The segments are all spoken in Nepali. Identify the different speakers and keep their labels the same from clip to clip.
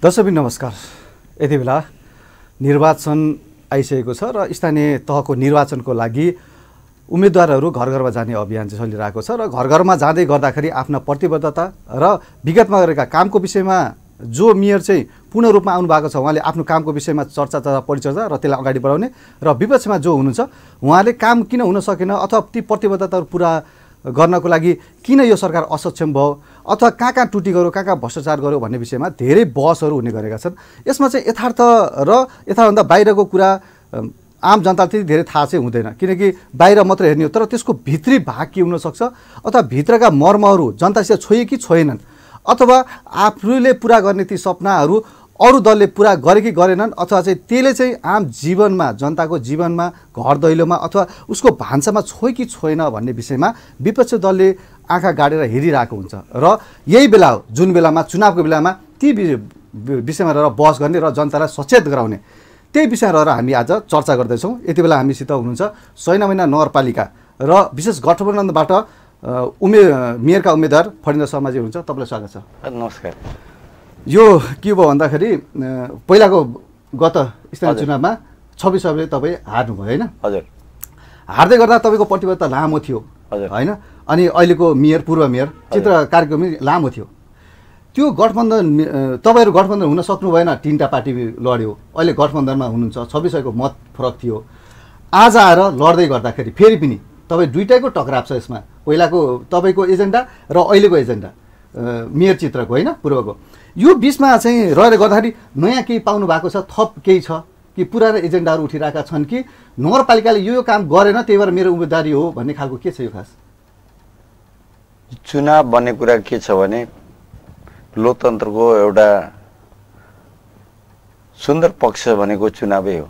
Speaker 1: दर्शकबिन नमस्कार। यति बेला निर्वाचन आइसकेको छ र स्थानीय तहको निर्वाचनको लागि उम्मेदवारहरू घर घरमा जाने अभियान चाहिँ चलिरहेको छ र घर घरमा जाँदै गर्दाखेरि आफ्ना प्रतिबद्धता र विगतमा गरेका कामको विषयमा जो मेयर चाहिँ पूर्ण रूपमा आउनु भएको छ उहाँले आफ्नो कामको विषयमा चर्चा तथा परिचर्चा र त्यसलाई अगाडि बढाउने र विपक्षमा जो हुनुहुन्छ उहाँले काम किन हुन सकेन अथवा ती प्रतिबद्धताहरू पुरा गर्नको लागि किन यो सरकार असक्षम भयो अथवा कहाँ टुटी गर्यो कहाँ भ्रष्टाचार गर्यो भन्ने विषयमा धेरै बहसहरू हुने गरेका छन्। यसमा चाहिँ यथार्थ र यथार्थभन्दा बाहिरको कुरा आम जनतालाई त्यति धेरै थाहा चाहिँ हुँदैन, किनकि बाहिर मात्र हेर्ने हो, तर त्यसको भित्री भाग के हुनसक्छ अथवा भित्रका मर्महरू जनतासित छोए कि छोएनन् अथवा आफूले पुरा गर्ने ती सपनाहरू अरू दलले पुरा गरे कि गरेनन् अथवा चाहिँ त्यसले चाहिँ आम जीवनमा जनताको जीवनमा घर दैलोमा अथवा उसको भान्सामा छोए कि छोएन भन्ने विषयमा विपक्षी दलले आँखा गाडेर हेरिरहेको हुन्छ र यही बेला हो जुन बेलामा चुनावको बेलामा ती विषयमा रहेर बहस गर्ने र जनतालाई सचेत गराउने त्यही विषयमा रहेर हामी आज चर्चा गर्दैछौँ। यति बेला हामीसित हुनुहुन्छ सैनामैना नगरपालिका र विशेष गठबन्धनबाट मेयरका उम्मेदवार फणिन्द्र शर्माजी हुनुहुन्छ। तपाईँलाई स्वागत छ।
Speaker 2: नमस्कार।
Speaker 1: यो के भयो भन्दाखेरि पहिलाको गत स्थानीय चुनावमा 26 अप्रिलले तपाईँ हार्नुभयो होइन?
Speaker 2: हजुर।
Speaker 1: हार्दै गर्दा तपाईँको प्रतिबद्धता लामो थियो होइन? अनि अहिलेको मेयर पूर्व मेयर चित्र कार्यक्रम लामो थियो। त्यो गठबन्धन तपाईँहरू गठबन्धन हुन सक्नु भएन, 3टा पार्टी लड्यो, अहिले गठबन्धनमा हुनुहुन्छ, 26को मत फरक थियो। आज आएर लड्दै गर्दाखेरि फेरि पनि तपाईँ दुईटैको टकराव छ यसमा, पहिलाको तपाईँको एजेन्डा र अहिलेको एजेन्डा मेयर चित्रको होइन पूर्वको, यो बिचमा चाहिँ रहेर गर्दाखेरि नयाँ केही पाउनु भएको छ, थप केही छ कि पुरानो एजेन्डाहरू उठिरहेका छन् कि नगरपालिकाले यो काम गरेन त्यही भएर मेरो उम्मेदवारी हो भन्ने खालको के छ यो खास?
Speaker 2: चुनाव भन्ने कुरा के छ भने लोकतन्त्रको एउटा सुन्दर पक्ष भनेको चुनावै हो।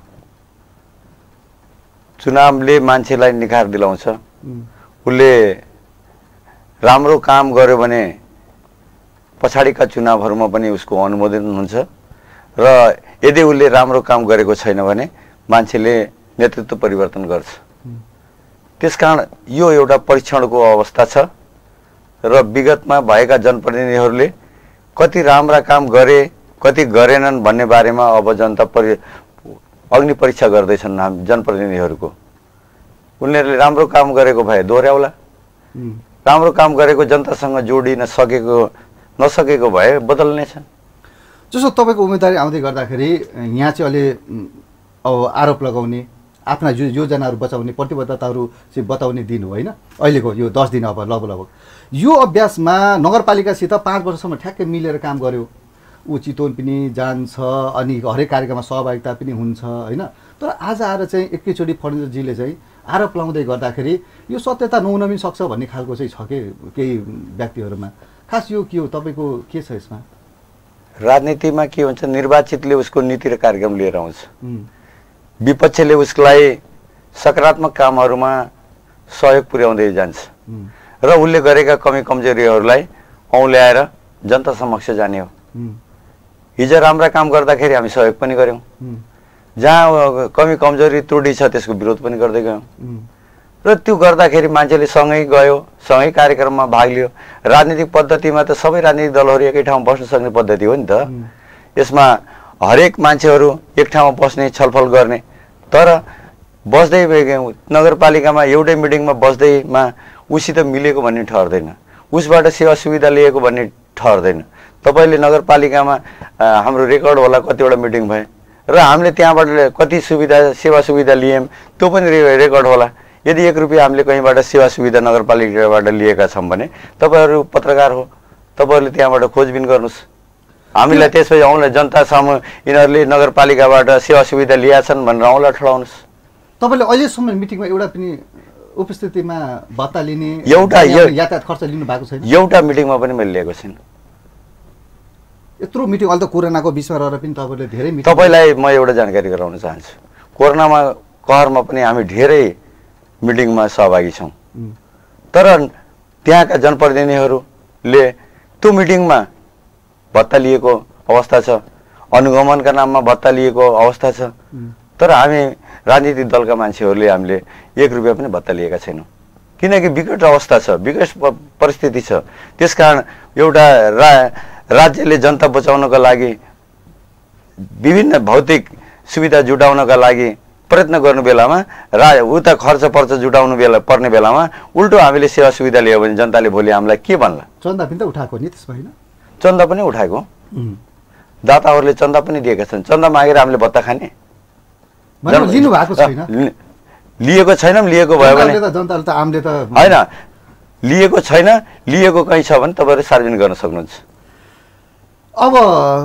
Speaker 2: चुनावले मान्छेलाई निखार दिलाउँछ, उसले राम्रो काम गर्यो भने पछाडिका चुनावहरूमा पनि उसको अनुमोदन हुन्छ र यदि उसले राम्रो काम गरेको छैन भने मान्छेले नेतृत्व परिवर्तन गर्छ। त्यसकारण यो एउटा परीक्षणको अवस्था छ र विगतमा भएका जनप्रतिनिधिहरूले कति राम्रा काम गरे कति गरेनन् भन्ने बारेमा अब जनता अग्नि परीक्षा गर्दैछन् हामी जनप्रतिनिधिहरूको। उनीहरूले राम्रो काम गरेको भए दोहोऱ्याउला, राम्रो काम गरेको जनतासँग जोडिन नसकेको भए बदल्नेछ।
Speaker 1: जस्तो तपाईँको उम्मेदवारी आउँदै गर्दाखेरि यहाँ चाहिँ अहिले अब आरोप लगाउने आफ्ना योजनाहरू बचाउने प्रतिबद्धताहरू चाहिँ बताउने दिन हो होइन? अहिलेको यो 10 दिन अब लगभग यो अभ्यासमा नगरपालिकासित 5 वर्षसम्म ठ्याक्कै मिलेर काम गर्यो, ऊ चितवन पनि जान्छ अनि हरेक कार्यक्रममा सहभागिता पनि हुन्छ होइन? तर आज आएर चाहिँ एकैचोटि फणिन्द्रजीले चाहिँ आरोप लगाउँदै गर्दाखेरि यो सत्यता नहुन पनि सक्छ भन्ने खालको चाहिँ छ कि केही व्यक्तिहरूमा। खास यो के हो, तपाईँको के छ यसमा?
Speaker 2: राजनीतिमा के हुन्छ, निर्वाचितले उसको नीति र कार्यक्रम लिएर आउँछ, विपक्षले उसलाई सकारात्मक कामहरूमा सहयोग पुर्याउँदै जान्छ र उसले गरेका कमी कमजोरीहरूलाई औँल्याएर जनता समक्ष जाने हो। हिजो राम्रा काम गर्दाखेरि हामी सहयोग पनि गऱ्यौँ, जहाँ कमी कमजोरी त्रुटि छ त्यसको विरोध पनि गर्दै गयौँ र त्यो गर्दाखेरि मान्छेले सँगै गयो, सँगै कार्यक्रममा भाग लियो। राजनीतिक पद्धतिमा त सबै राजनीतिक दलहरू एकै ठाउँमा बस्न सक्ने पद्धति हो नि त। यसमा हरेक मान्छेहरू एक ठाउँमा बस्ने छलफल गर्ने, तर बस्दै नगरपालिकामा एउटै मिटिङमा बस्दैमा उसित मिलेको भन्ने ठहर्दैन, उसबाट सेवा सुविधा लिएको भन्ने ठहर्दैन। तपाईँले नगरपालिकामा हाम्रो रेकर्ड होला कतिवटा मिटिङ भए र हामीले त्यहाँबाट कति सेवा सुविधा लियौँ त्यो पनि रेकर्ड होला। यदि 1 रुपियाँ हामीले कहीँबाट सेवा सुविधा नगरपालिकाबाट लिएका छौँ भने तपाईँहरू पत्रकार हो, तपाईँहरूले त्यहाँबाट खोजबिन गर्नुहोस्, हामीलाई त्यसपछि औँला जनता सामु यिनीहरूले नगरपालिकाबाट सेवा सुविधा लिएछन् भनेर औँला ठडाउनुहोस्।
Speaker 1: तपाईँले अहिलेसम्म मिटिङमा एउटा पनि उपस्थितिमा भत्ता लिने यातायात खर्च लिनु भएको छैन?
Speaker 2: एउटा मिटिङमा पनि मैले लिएको छैन।
Speaker 1: यत्रो मिटिङ अहिले त कोरोनाको बिचमा रहेर पनि तपाईँले धेरै मिटिङ।
Speaker 2: तपाईँलाई म एउटा जानकारी गराउन चाहन्छु, कोरोनामा कहरमा पनि हामी धेरै मिटिङमा सहभागी छौँ, तर त्यहाँका जनप्रतिनिधिहरूले त्यो मिटिङमा भत्ता लिएको अवस्था छ, अनुगमनका नाममा भत्ता लिएको अवस्था छ, तर हामी राजनीतिक दलका मान्छेहरूले हामीले 1 रुपियाँ पनि भत्ता लिएका छैनौँ, किनकि विकट अवस्था छ, विकट परिस्थिति छ। त्यसकारण एउटा राज्यले जनता बचाउनको लागि विभिन्न भौतिक सुविधा जुटाउनका लागि प्रयत्न गर्नु बेलामा उता खर्च पर्च जुटाउनु पर्ने बेलामा उल्टो हामीले सेवा सुविधा लियो भने जनताले भोलि हामीलाई के भन्ला?
Speaker 1: चन्दा पनि त उठाएको नि त्यसमा होइन?
Speaker 2: चन्दा पनि उठाएको, दाताहरूले चन्दा पनि दिएका छन्। चन्दा मागेर हामीले भत्ता खाने?
Speaker 1: लिनु भएको छैन,
Speaker 2: लिएको छैन। लिएको भयो भने
Speaker 1: जनताले त आमले त
Speaker 2: होइन, लिएको छैन, लिएको कहीँ छ भने तपाईँहरू सार्वजनिक गर्न सक्नुहुन्छ।
Speaker 1: अब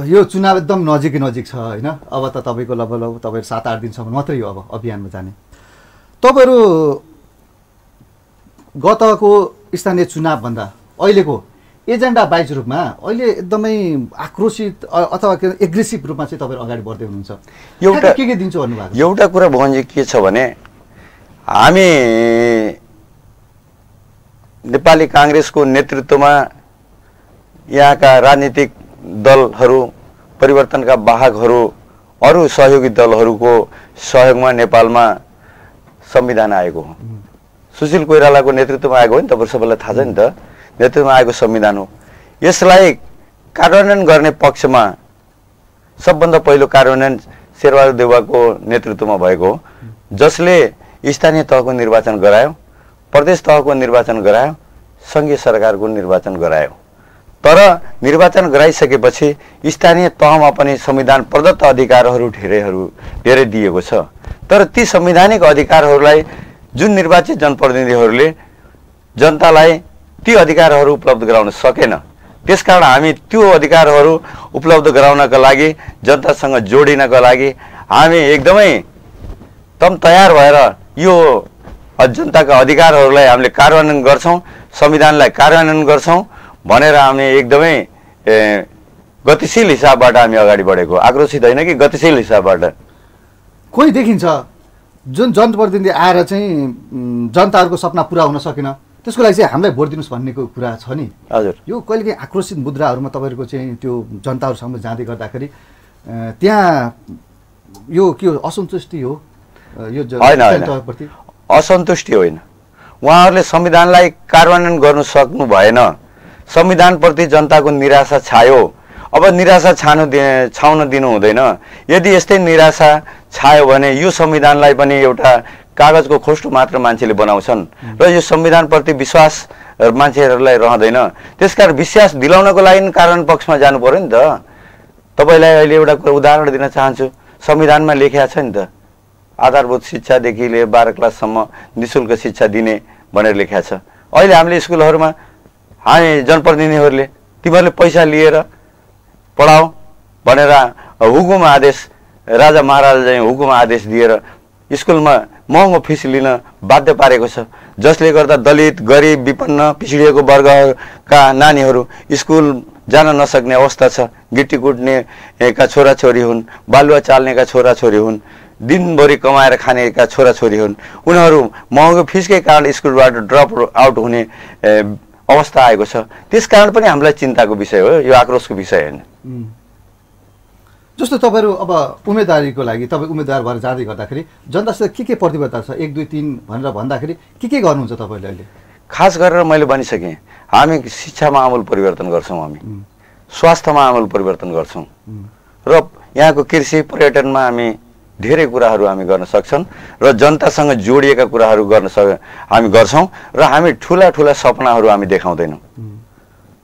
Speaker 1: यो चुनाव एकदम नजिक छ होइन? अब त तपाईँको लगभग तपाईँहरू 7-8 दिनसम्म मात्रै हो अब अभियानमा जाने। तपाईँहरू गतको स्थानीय चुनावभन्दा अहिलेको एजेन्डा वाइज रूपमा अहिले एकदमै आक्रोशित अथवा एग्रेसिभ रूपमा चाहिँ तपाईँहरू अगाडि बढ्दै हुनुहुन्छ। एउटा के दिन्छु भन्नुभएको?
Speaker 2: एउटा कुरा भन्छ के छ भने हामी नेपाली काङ्ग्रेसको नेतृत्वमा यहाँका राजनीतिक दलहरू, परिवर्तनका वाहकहरू, अरू सहयोगी दलहरूको सहयोगमा नेपालमा संविधान आएको हो। सुशील कोइरालाको नेतृत्वमा आएको हो नि, तपाईँहरू सबैलाई थाहा छ नि त, नेतृत्वमा आएको संविधान हो। यसलाई कार्यान्वयन गर्ने पक्षमा सबभन्दा पहिलो कार्यान्वयन शेरबहादुर देउवाको नेतृत्वमा भएको हो, जसले स्थानीय तहको निर्वाचन गरायो, प्रदेश तहको निर्वाचन गरायो, सङ्घीय सरकारको निर्वाचन गरायो। तर निर्वाचन गराइसकेपछि स्थानीय तहमा पनि संविधान प्रदत्त अधिकारहरू धेरै दिएको छ। तर ती संवैधानिक अधिकारहरूलाई जुन निर्वाचित जनप्रतिनिधिहरूले जनतालाई ती अधिकारहरू उपलब्ध गराउन सकेन। त्यसकारण हामी त्यो अधिकारहरू उपलब्ध गराउनका लागि, जनतासँग जोडिनका लागि हामी एकदमै तयार भएर यो जनताका अधिकारहरूलाई हामीले कार्यान्वयन गर्छौँ, संविधानलाई कार्यान्वयन गर्छौँ भनेर हामी एकदमै गतिशील हिसाबबाट हामी अगाडि बढेको। आक्रोशित होइन कि गतिशील हिसाबबाट।
Speaker 1: कोही देखिन्छ जुन जनप्रतिनिधि आएर चाहिँ जनताहरूको सपना पुरा हुन सकेन, त्यसको लागि चाहिँ हामीलाई भोट दिनुहोस् भन्नेको कुरा छ नि।
Speaker 2: हजुर,
Speaker 1: यो कहिलेकाहीँ आक्रोशित मुद्राहरूमा तपाईँहरूको चाहिँ त्यो जनताहरूसँग जाँदै गर्दाखेरि त्यहाँ यो के हो, असन्तुष्टि हो? यो
Speaker 2: होइन, असन्तुष्टि होइन। उहाँहरूले संविधानलाई कार्यान्वयन गर्नु सक्नु भएन। संविधानप्रति जनताको निराशा छायो। अब निराशा छाउन दिनु हुँदैन। यदि यस्तै निराशा छायो भने यो संविधानलाई पनि एउटा कागजको खोस्टो मात्र मान्छेले बनाउँछन् र यो संविधानप्रति विश्वास मान्छेहरूलाई रहँदैन। त्यसकारण विश्वास दिलाउनको लागि कारण पक्षमा जानु पर्यो नि त। तपाईँलाई अहिले एउटा कुरा उदाहरण दिन चाहन्छु। संविधानमा लेखिएको छ नि त, आधारभूत शिक्षादेखि लिएर 12 क्लाससम्म निःशुल्क शिक्षा दिने भनेर लेखिएको छ। अहिले हामीले स्कुलहरूमा हामी जनप्रतिनिधिहरूले तिमीहरूले पैसा लिएर पढाऊ भनेर हुकुम आदेश, राजा महाराजा चाहिँ हुकुम आदेश दिएर स्कुलमा महँगो फिस लिन बाध्य पारेको छ, जसले गर्दा दलित, गरिब, विपन्न, पिछडिएको वर्गका नानीहरू स्कुल जान नसक्ने अवस्था छ। गिट्टी कुट्नेका छोराछोरी हुन्, बालुवा चाल्नेका छोराछोरी हुन्, दिनभरि कमाएर खानेका छोराछोरी हुन्। उनीहरू महँगो फिसकै कारण स्कुलबाट ड्रप आउट हुने अवस्था आएको छ। त्यसकारण पनि हामीलाई चिन्ताको विषय हो, यो आक्रोशको विषय होइन।
Speaker 1: जस्तो तपाईँहरू अब उम्मेदवारीको लागि तपाईँ उम्मेदवार भएर जाँदै गर्दाखेरि जनतासित के प्रतिबद्धता छ, 1, 2, 3 भनेर भन्दाखेरि के गर्नुहुन्छ तपाईँले अहिले?
Speaker 2: खास गरेर मैले भनिसकेँ, हामी शिक्षामा आमूल परिवर्तन गर्छौँ, हामी स्वास्थ्यमा आमूल परिवर्तन गर्छौँ र यहाँको कृषि पर्यटनमा हामी धेरै कुराहरू हामी गर्न सक्छौँ र जनतासँग जोडिएका कुराहरू हामी गर्छौँ र हामी ठुला ठुला सपनाहरू हामी देखाउँदैनौँ।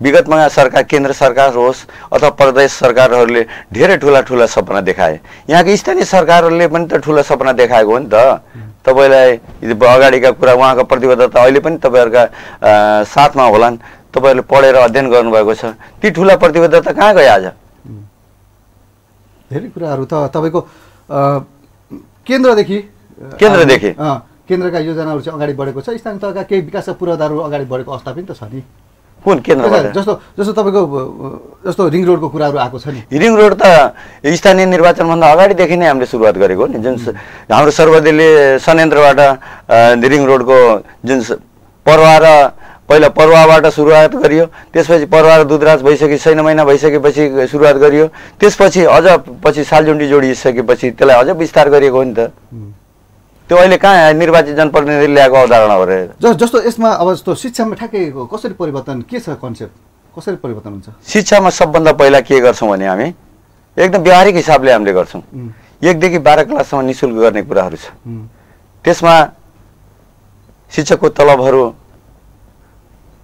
Speaker 2: विगतमा सरकार, केन्द्र सरकार होस् अथवा प्रदेश सरकारहरूले धेरै ठुला ठुला सपना देखाए। यहाँको स्थानीय सरकारहरूले पनि त ठुला सपना देखाएको हो नि त। तपाईँलाई अगाडिका कुरा, उहाँको प्रतिबद्धता अहिले पनि तपाईँहरूका साथमा होलान्। तपाईँहरूले पढेर अध्ययन गर्नुभएको छ। ती ठुला प्रतिबद्धता कहाँ गयो आज?
Speaker 1: धेरै कुराहरू त तपाईँको केन्द्रदेखि केन्द्रका योजनाहरू चाहिँ अगाडि बढेको छ। स्थानीय तहका केही विकास पूर्वाधारहरू अगाडि बढेको अवस्था पनि त छ नि।
Speaker 2: कुन केन्द्रबाट?
Speaker 1: जस्तो तपाईँको जस्तो रिङ रोडको कुराहरू आएको छ नि।
Speaker 2: रिङ रोड त स्थानीय निर्वाचनभन्दा अगाडिदेखि नै हामीले सुरुवात गरेको नि। जुन हाम्रो सर्वदलीय संयन्त्रबाट रिङ रोडको जुन पर्वा र पहिला पर्वाबाट सुरुवात गरियो, त्यसपछि पर्वा र दुधराज भइसके 6 महिना भइसकेपछि सुरुवात गरियो, त्यसपछि अझ पछि सालजुन्डी जोडिसकेपछि त्यसलाई अझ विस्तार गरिएको हो नि त। त्यो अहिले कहाँ निर्वाचित जनप्रतिनिधिले ल्याएको अवधारणा हो रे?
Speaker 1: जस्तो यसमा अब जस्तो शिक्षामा ठ्याक्कै कसरी परिवर्तन, के छ कन्सेप्ट, कसरी परिवर्तन हुन्छ?
Speaker 2: शिक्षामा सबभन्दा पहिला के गर्छौँ भने हामी एकदम व्यावहारिक हिसाबले हामीले गर्छौँ। 1 देखि 12 क्लाससम्म निःशुल्क गर्ने कुराहरू छ। त्यसमा शिक्षकको तलबहरू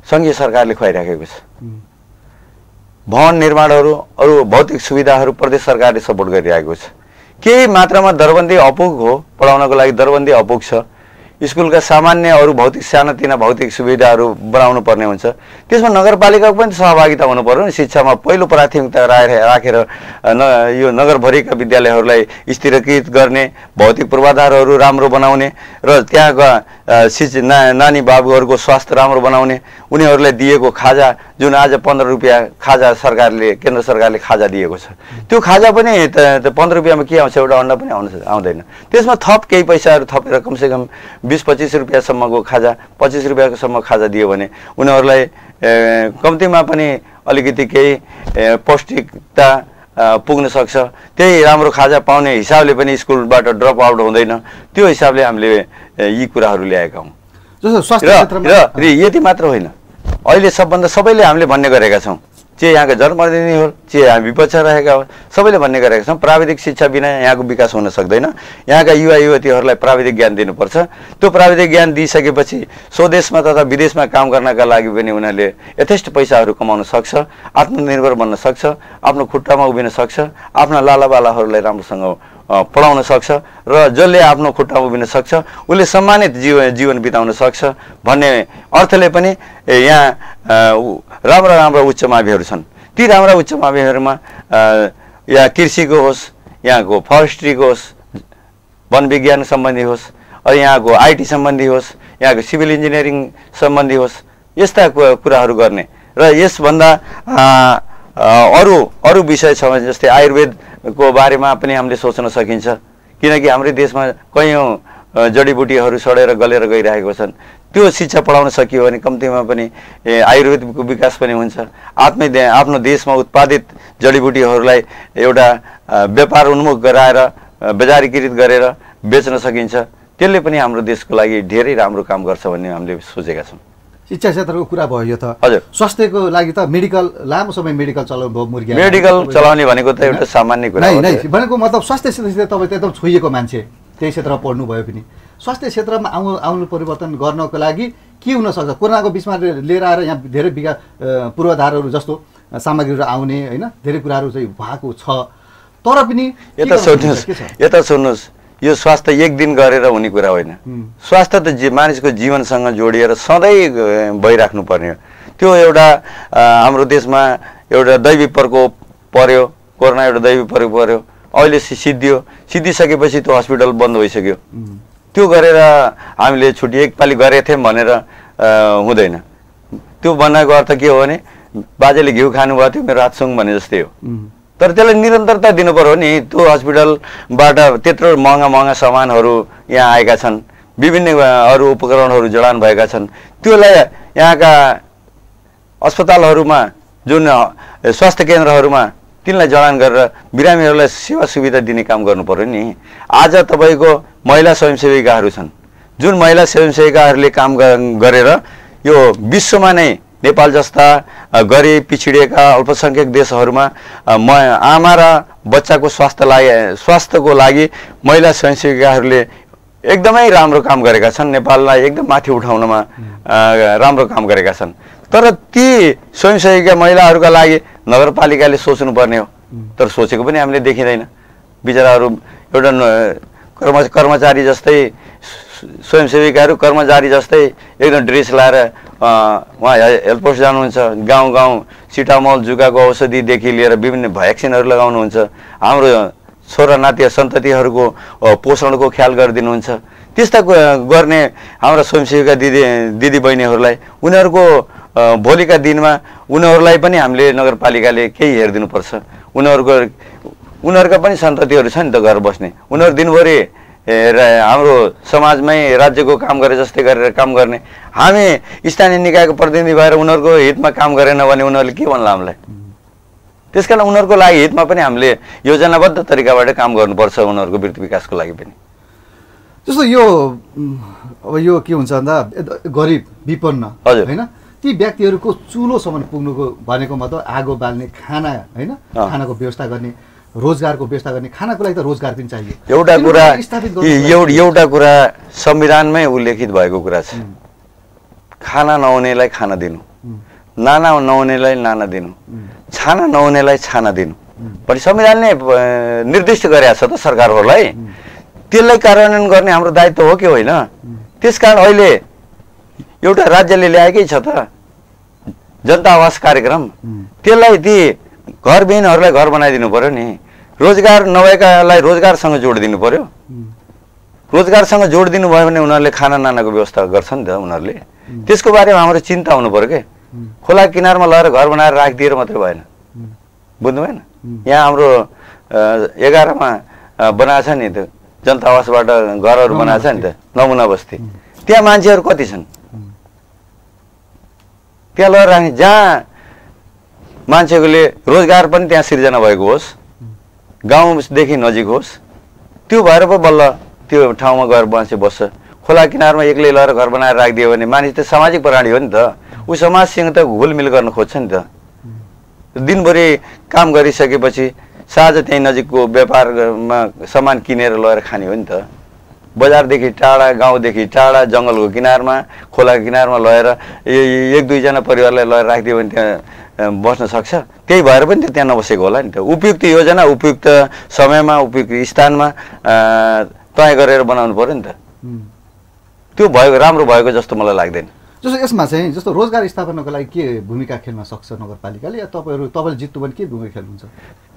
Speaker 2: सङ्घीय सरकारले खुवाइराखेको छ। भवन निर्माणहरू अरू भौतिक सुविधाहरू प्रदेश सरकारले सपोर्ट गरिरहेको छ। केही मात्रामा दरबन्दी अपुग हो, पढाउनको लागि दरबन्दी अपुग छ। स्कुलका सामान्य अरू भौतिक सानातिना भौतिक सुविधाहरू बनाउनु पर्ने हुन्छ। त्यसमा नगरपालिकाको पनि सहभागिता हुनु पर्यो नि। शिक्षामा पहिलो प्राथमिकता राखेर यो नगरभरिका विद्यालयहरूलाई स्थिरीकृत गर्ने, भौतिक पूर्वाधारहरू राम्रो बनाउने र त्यहाँका नानी बाबुहरूको स्वास्थ्य राम्रो बनाउने, उनीहरूलाई दिएको खाजा जुन आज 15 रुपियाँ खाजा केन्द्र सरकारले खाजा दिएको छ, त्यो खाजा पनि 15 रुपियाँमा के आउँछ? एउटा अन्डा पनि आउँदैन। त्यसमा थप केही पैसाहरू थपेर कमसेकम 20-25 रुपियाँसम्मको खाजा, 25 रुपियाँसम्म खाजा दियो भने उनीहरूलाई कम्तीमा पनि अलिकति केही पौष्टिकता पुग्न सक्छ। त्यही राम्रो खाजा पाउने हिसाबले पनि स्कुलबाट ड्रप आउट हुँदैन। त्यो हिसाबले हामीले यी कुराहरू ल्याएका हौँ। र यति मात्र होइन, अहिले सबैले हामीले भन्ने गरेका छौँ, चाहे यहाँका जनप्रतिनिधि हो, चाहे हामी विपक्ष रहेका हो, सबैले भन्ने गरेका छौँ प्राविधिक शिक्षा बिना यहाँको विकास हुन सक्दैन। यहाँका युवा युवतीहरूलाई प्राविधिक ज्ञान दिनुपर्छ। त्यो प्राविधिक ज्ञान दिइसकेपछि स्वदेशमा तथा विदेशमा काम गर्नका लागि पनि उनीहरूले यथेष्ट पैसाहरू कमाउन सक्छ, आत्मनिर्भर बन्न सक्छ, आफ्नो खुट्टामा उभिन सक्छ, आफ्ना लालाबालाहरूलाई राम्रोसँग पढाउन सक्छ र जसले आफ्नो खुट्टामा उभिन सक्छ उसले सम्मानित जीवन बिताउन सक्छ भन्ने अर्थले पनि यहाँ राम्रा उच्च माविहरू छन्। ती राम्रा उच्च माविहरूमा या कृषिको होस्, यहाँको फरेस्ट्रीको होस्, वन विज्ञान सम्बन्धी होस्, यहाँको आइटी सम्बन्धी होस्, यहाँको सिभिल इन्जिनियरिङ सम्बन्धी होस्, यस्ता कुराहरू गर्ने र यसभन्दा अरू विषय छ जस्तै आयुर्वेदको बारेमा पनि हामीले सोच्न सकिन्छ। किनकि हाम्रो देशमा कैयौँ जडीबुटीहरू सडेर गलेर गइरहेको छन्। त्यो शिक्षा पढाउन सकियो भने कम्तीमा पनि आयुर्वेदको विकास पनि हुन्छ। आफ्नो देशमा उत्पादित जडीबुटीहरूलाई एउटा व्यापार उन्मुख गराएर बजारीकृत गरेर बेच्न सकिन्छ। त्यसले पनि हाम्रो देशको लागि धेरै राम्रो काम गर्छ भन्ने हामीले सोचेका छौँ।
Speaker 1: शिक्षा क्षेत्रको कुरा भयो यो त।
Speaker 2: हजुर,
Speaker 1: स्वास्थ्यको लागि त लामो समय मेडिकल चलाउनु भयो मुर्गी।
Speaker 2: मेडिकल चलाउने भनेको त एउटा सामान्य कुरा हो।
Speaker 1: नै भनेको मतलब स्वास्थ्य क्षेत्रसित तपाईँ त एकदम छोइएको मान्छे, त्यही क्षेत्रमा पढ्नु भयो पनि। स्वास्थ्य क्षेत्रमा आउनु परिवर्तन गर्नको लागि के हुनसक्छ? कोरोनाको बिचमा लिएर आएर यहाँ धेरै पूर्वाधारहरू जस्तो सामग्रीहरू आउने होइन, धेरै कुराहरू चाहिँ भएको छ। तर पनि
Speaker 2: यता सुन्नुहोस्, यो स्वास्थ्य एक दिन गरेर हुने कुरा होइन। स्वास्थ्य त मानिसको जीवनसँग जोडिएर सधैँ भइराख्नु पर्ने हो। त्यो एउटा हाम्रो देशमा एउटा दैवी प्रकोप पर्यो, कोरोना एउटा दैवी प्रकोप पर्यो, अहिले सिद्धिसकेपछि त्यो हस्पिटल बन्द भइसक्यो। त्यो गरेर हामीले छुट्टी एकपालि गरेको थियौँ भनेर हुँदैन। त्यो भन्नको अर्थ के हो भने बाजेले घिउ खानुभएको थियो मेरो हातसुङ भने जस्तै हो। तर त्यसलाई निरन्तरता दिनु पर्यो नि। त्यो हस्पिटलबाट त्यत्रो महँगा सामानहरू यहाँ आएका छन्, विभिन्न अरू उपकरणहरू जडान भएका छन्। त्यसलाई यहाँका अस्पतालहरूमा जुन स्वास्थ्य केन्द्रहरूमा तिनलाई जडान गरेर बिरामीहरूलाई सेवा सुविधा दिने काम गर्नु पर्यो नि। आज तपाईँको महिला स्वयंसेविकाहरू छन्, जुन महिला स्वयंसेविकाहरूले काम गरेर यो विश्वमा नै नेपाल जस्ता गरिब पिछडिएका अल्पसङ्ख्यक देशहरूमा आमा र बच्चाको स्वास्थ्यको लागि महिला स्वयंसेविकाहरूले एकदमै राम्रो काम गरेका छन्। नेपाललाई एकदम माथि उठाउनमा राम्रो काम गरेका छन्। तर ती स्वयंसेविका महिलाहरूका लागि नगरपालिकाले सोच्नुपर्ने हो, तर सोचेको पनि हामीले देखिँदैन। बिचराहरू एउटा कर्मचारी जस्तै, स्वयंसेविकाहरू कर्मचारी जस्तै एकदम ड्रेस लाएर उहाँ हेल्थ पोस्ट जानुहुन्छ, गाउँ सिटामोल जुकाको औषधिदेखि लिएर विभिन्न भ्याक्सिनहरू लगाउनुहुन्छ। हाम्रो छोरा नाति सन्ततिहरूको पोषणको ख्याल गरिदिनुहुन्छ। त्यस्ता गर्ने हाम्रा स्वयंसेविका दिदी बहिनीहरूलाई उनीहरूको भोलिका दिनमा उनीहरूलाई पनि हामीले नगरपालिकाले केही हेरिदिनुपर्छ। उनीहरूका पनि सन्ततिहरू छ नि त घर बस्ने। उनीहरू दिनभरि हाम्रो समाजमै राज्यको काम गरे जस्तै गरेर काम गर्ने। हामी स्थानीय निकायको प्रतिनिधि भएर उनीहरूको हितमा काम गरेन भने उनीहरूले के भन्ला हामीलाई? त्यसकारण उनीहरूको लागि हितमा पनि हामीले योजनाबद्ध तरिकाबाट काम गर्नुपर्छ, उनीहरूको वृत्ति विकासको लागि पनि।
Speaker 1: जस्तो अब यो के हुन्छ भन्दा गरिब विपन्न होइन ती व्यक्तिहरूको चुलोसम्म पुग्नुको भनेको मतलब आगो बाल्ने, खाना होइन, खानाको व्यवस्था गर्ने रोजगारको व्यवस्था गर्ने, खानाको लागि त रोजगार पनि चाहियो।
Speaker 2: एउटा कुरा संविधानमै उल्लेखित भएको कुरा छ, खाना नहुनेलाई खाना दिनु, नाना नहुनेलाई नाना दिनु, छाना नहुनेलाई छाना दिनु भने संविधानले निर्दिष्ट गरेको छ त सरकारहरूलाई। त्यसलाई कार्यान्वयन गर्ने हाम्रो दायित्व हो कि होइन? त्यसकारण अहिले एउटा राज्यले ल्याएकै छ त जनता आवास कार्यक्रम, त्यसलाई ती घरविहीनहरूलाई घर बनाइदिनु पर्यो नि, रोजगार नभएकालाई रोजगारसँग जोडिदिनु पर्यो। रोजगारसँग जोडिदिनु भयो भने उनीहरूले खाना नानाको व्यवस्था गर्छ नि त उनीहरूले। त्यसको बारेमा हाम्रो चिन्ता हुनु पर्यो के। खोला किनारमा लगेर घर बनाएर राखिदिएर मात्रै भएन, बुझ्नु भएन? यहाँ हाम्रो 11मा बनाएको छ नि त जनता आवासबाट घरहरू बनाएको छ नि त, नमुना बस्ती। त्यहाँ मान्छेहरू कति छन्? त्यहाँ लगेर राख्ने, जहाँ मान्छेकोले रोजगार पनि त्यहाँ सिर्जना भएको होस्, गाउँदेखि नजिक होस्, त्यो भएर पो बल्ल त्यो ठाउँमा गएर मान्छे बस्छ। खोला किनारमा एक्लै लगेर घर बनाएर राखिदियो भने मानिस त सामाजिक प्राणी हो नि त, ऊ समाजसँग त घुलमिल गर्न खोज्छ नि त। दिनभरि काम गरिसकेपछि साँझ त्यहीँ नजिकको व्यापारमा सामान किनेर लगेर खाने हो नि त। बजारदेखि टाढा, गाउँदेखि टाढा, जङ्गलको किनारमा, खोलाको किनारमा लगेर एक दुईजना परिवारलाई लगेर राखिदियो भने त्यहाँ बस्न सक्छ। त्यही भएर पनि त त्यहाँ नबसेको होला नि त। उपयुक्त योजना उपयुक्त समयमा उपयुक्त स्थानमा तय गरेर बनाउनु पर्यो नि त। त्यो भएको राम्रो भएको जस्तो मलाई लाग्दैन।
Speaker 1: जस्तो यसमा चाहिँ जस्तो रोजगार स्थापनाको लागि के भूमिका खेल्न सक्छ नगरपालिकाले, या तपाईँले जित्नु भने के भूमिका खेल्नुहुन्छ?